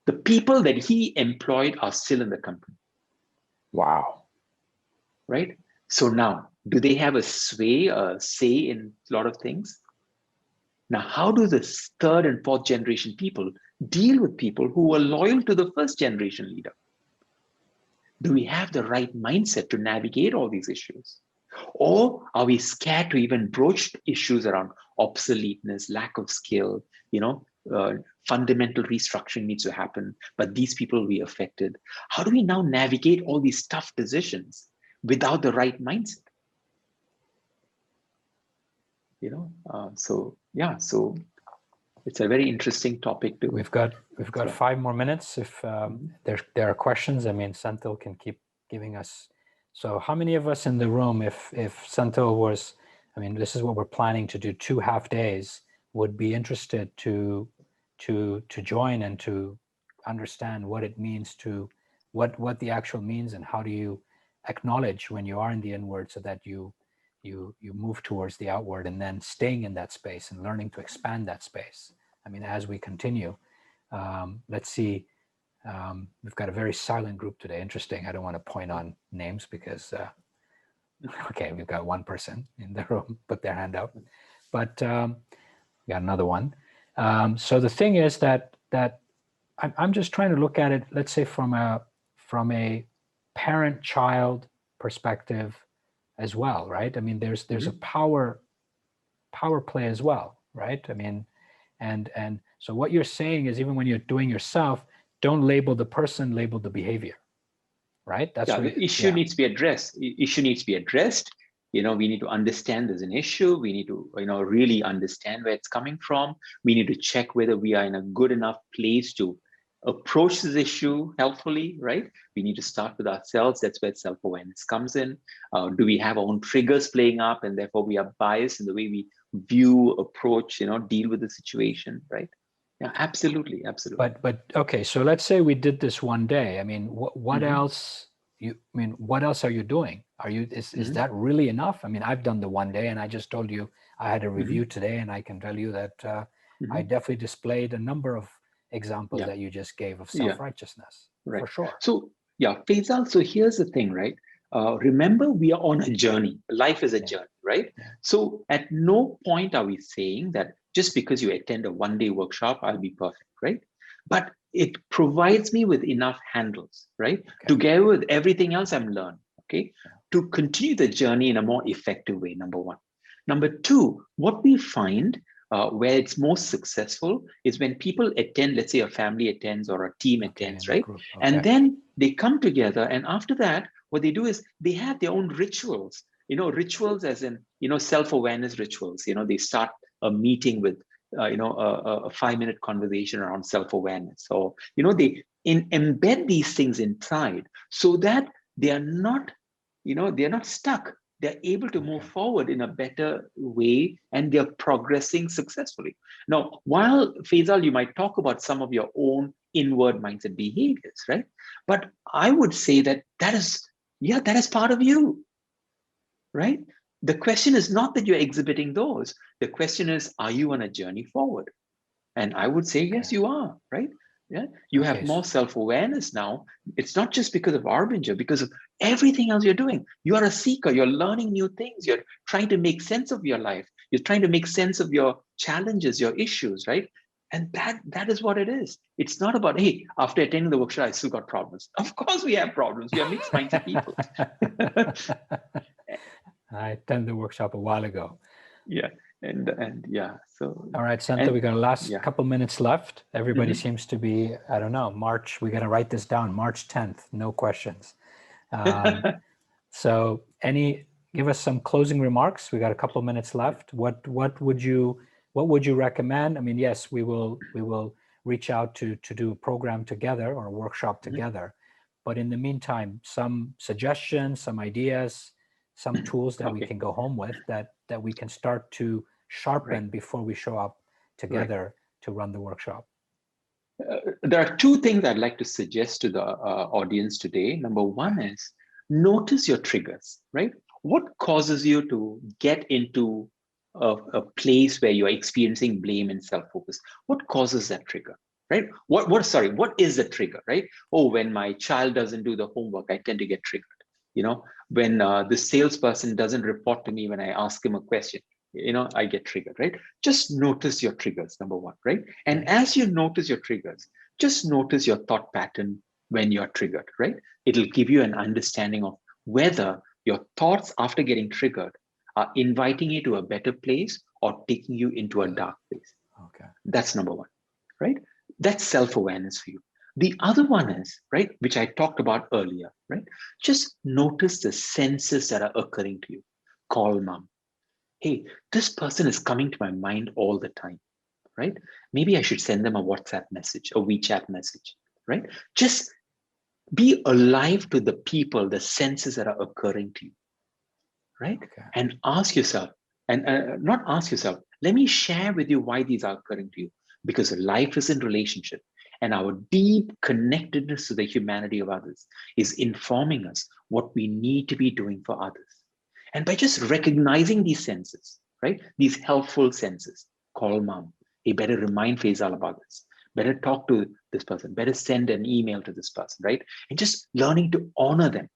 the people that he employed are still in the company. Wow. Right? So now, do they have a say in a lot of things? Now, how do the third and fourth generation people deal with people who are loyal to the first generation leader? Do we have the right mindset to navigate all these issues? Or are we scared to even broach issues around obsoleteness, lack of skill, fundamental restructuring needs to happen, but these people will be affected. How do we now navigate all these tough decisions without the right mindset? So it's a very interesting topic too. We've got 5 more minutes. If there are questions, I mean, Senthiyl can keep giving us. So how many of us in the room, if Senthiyl was, I mean, this is what we're planning to do, 2 half days, would be interested to join and to understand what it means, to what the actual means, and how do you acknowledge when you are in the inward, so that you move towards the outward, and then staying in that space and learning to expand that space. I mean, as we continue, let's see, we've got a very silent group today. Interesting. I don't want to point on names because, okay, we've got one person in the room put their hand out, but we got another one. So the thing is that I'm just trying to look at it, let's say from a parent-child perspective as well, right? I mean, there's a power play as well, right? I mean, and so what you're saying is, even when you're doing yourself, don't label the person, label the behavior, right? That's the issue needs to be addressed. Issue needs to be addressed. We need to understand there's an issue. We need to, really understand where it's coming from. We need to check whether we are in a good enough place to approach this issue helpfully, right? We need to start with ourselves. That's where self-awareness comes in. Do we have our own triggers playing up, and therefore we are biased in the way we view, approach, deal with the situation, right? Yeah, absolutely. But okay, so let's say we did this one day. I mean, what else? What else are you doing? Is that really enough? I mean, I've done the one day, and I just told you I had a review today, and I can tell you that I definitely displayed a number of examples that you just gave of self-righteousness, for sure. So Feisal, so here's the thing, right? Remember, we are on a journey. Life is a journey, right? So at no point are we saying that just because you attend a one-day workshop, I'll be perfect, right? But it provides me with enough handles, right? Together with everything else I'm learning, to continue the journey in a more effective way, number one. Number two, what we find where it's most successful is when people attend, let's say a family attends or a team attends, right? And then they come together, and after that, what they do is they have their own rituals, rituals as in, self-awareness rituals. They start a meeting with, a 5-minute conversation around self-awareness. So, they embed these things inside so that they are not, they're not stuck. They're able to move forward in a better way, and they're progressing successfully. Now, while Feisal, you might talk about some of your own inward mindset behaviors, right? But I would say that is part of you, right? The question is not that you're exhibiting those. The question is, are you on a journey forward? And I would say, yes, you are, right? Yeah, you have more self-awareness now. It's not just because of Arbinger, because of everything else you're doing. You are a seeker. You're learning new things. You're trying to make sense of your life. You're trying to make sense of your challenges, your issues, right? And that is what it is. It's not about, hey, after attending the workshop, I still got problems. Of course we have problems. We are mixed mindset people. I attended the workshop a while ago. Yeah. And yeah, so. All right, Senthiyl, we got a last couple minutes left. Everybody seems to be, I don't know, March, we got to write this down, March 10th, no questions. So give us some closing remarks. We got a couple minutes left. What would you recommend? I mean, yes, we will reach out to do a program together or a workshop together. But in the meantime, some suggestions, some ideas, some tools that we can go home with that we can start to sharpen before we show up together to run the workshop. There are two things I'd like to suggest to the audience today. Number one is notice your triggers, right? What causes you to get into a place where you're experiencing blame and self-focus? What causes that trigger, right? What is the trigger, right? Oh, when my child doesn't do the homework, I tend to get triggered. When the salesperson doesn't report to me when I ask him a question, I get triggered, right? Just notice your triggers, number one, right? And as you notice your triggers, just notice your thought pattern when you're triggered, right? It'll give you an understanding of whether your thoughts after getting triggered are inviting you to a better place or taking you into a dark place. Okay. That's number one. right? That's self-awareness for you. The other one is, right, which I talked about earlier, right? Just notice the senses that are occurring to you. Call mom. Hey, this person is coming to my mind all the time, right? Maybe I should send them a WhatsApp message, a WeChat message, right? Just be alive to the people, the senses that are occurring to you, right? Okay. And ask yourself, and not ask yourself, let me share with you why these are occurring to you. Because life is in relationship, and our deep connectedness to the humanity of others is informing us what we need to be doing for others. And by just recognizing these senses, right, these helpful senses, call mom, hey, better remind Faisal about this, better talk to this person, better send an email to this person, right? And just learning to honor them,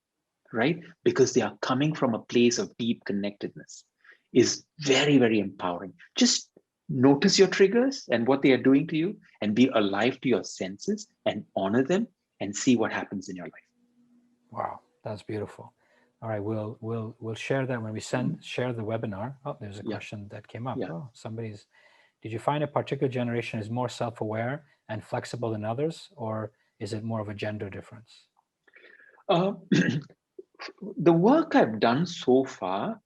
right? Because they are coming from a place of deep connectedness is very, very empowering. Just notice your triggers and what they are doing to you, and be alive to your senses and honor them, and see what happens in your life. Wow, that's beautiful. All right, we'll share that when we share the webinar. Oh, there's a Yeah. question that came up. Yeah. Oh, did you find a particular generation is more self-aware and flexible than others, or is it more of a gender difference? The work I've done so far,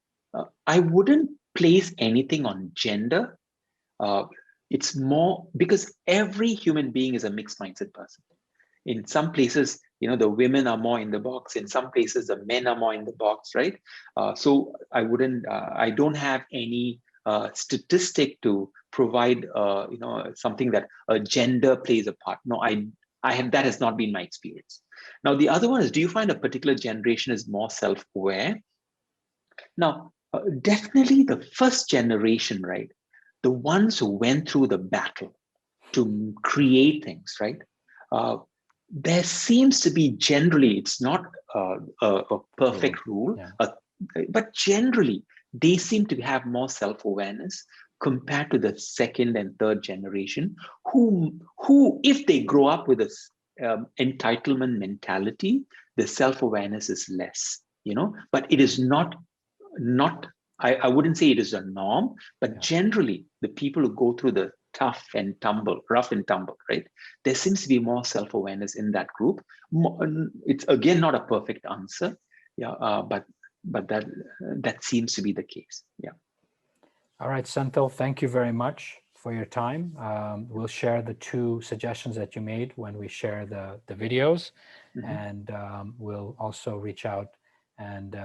I wouldn't place anything on gender. Uh, it's more because every human being is a mixed mindset person. In some places, the women are more in the box. In some places, the men are more in the box, right? So I don't have any statistic to provide, something that a gender plays a part. No, that has not been my experience. Now, the other one is, do you find a particular generation is more self-aware? Now, definitely the first generation, right? The ones who went through the battle to create things, right? There seems to be generally, it's not a perfect rule, Yeah. but generally, they seem to have more self-awareness compared to the second and third generation, who if they grow up with this entitlement mentality, the self-awareness is less, but it is not I wouldn't say it is a norm, but generally the people who go through the rough and tumble, right? There seems to be more self-awareness in that group. It's again not a perfect answer, but that seems to be the case. Yeah. All right, Senthiyl, thank you very much for your time. We'll share the 2 suggestions that you made when we share the videos, and we'll also reach out and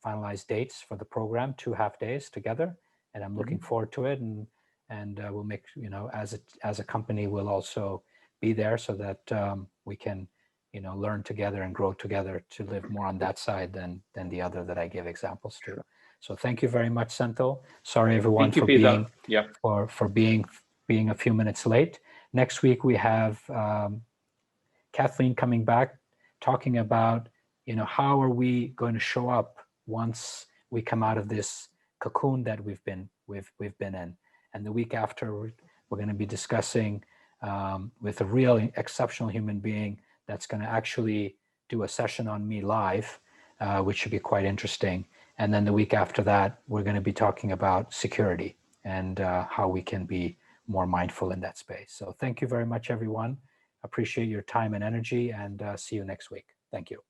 finalize dates for the program, 2 half days together. And I'm looking forward to it. And we'll make, as a company, we'll also be there so that we can, learn together and grow together to live more on that side than the other that I give examples to. So thank you very much, Senthiyl. Sorry, everyone, Thank you, for Faisal. being a few minutes late. Next week we have Kathleen coming back, talking about how are we going to show up once we come out of this cocoon that we've been in. And the week after, we're going to be discussing with a real exceptional human being that's going to actually do a session on me live, which should be quite interesting. And then the week after that, we're going to be talking about security and how we can be more mindful in that space. So thank you very much, everyone. Appreciate your time and energy, and see you next week. Thank you.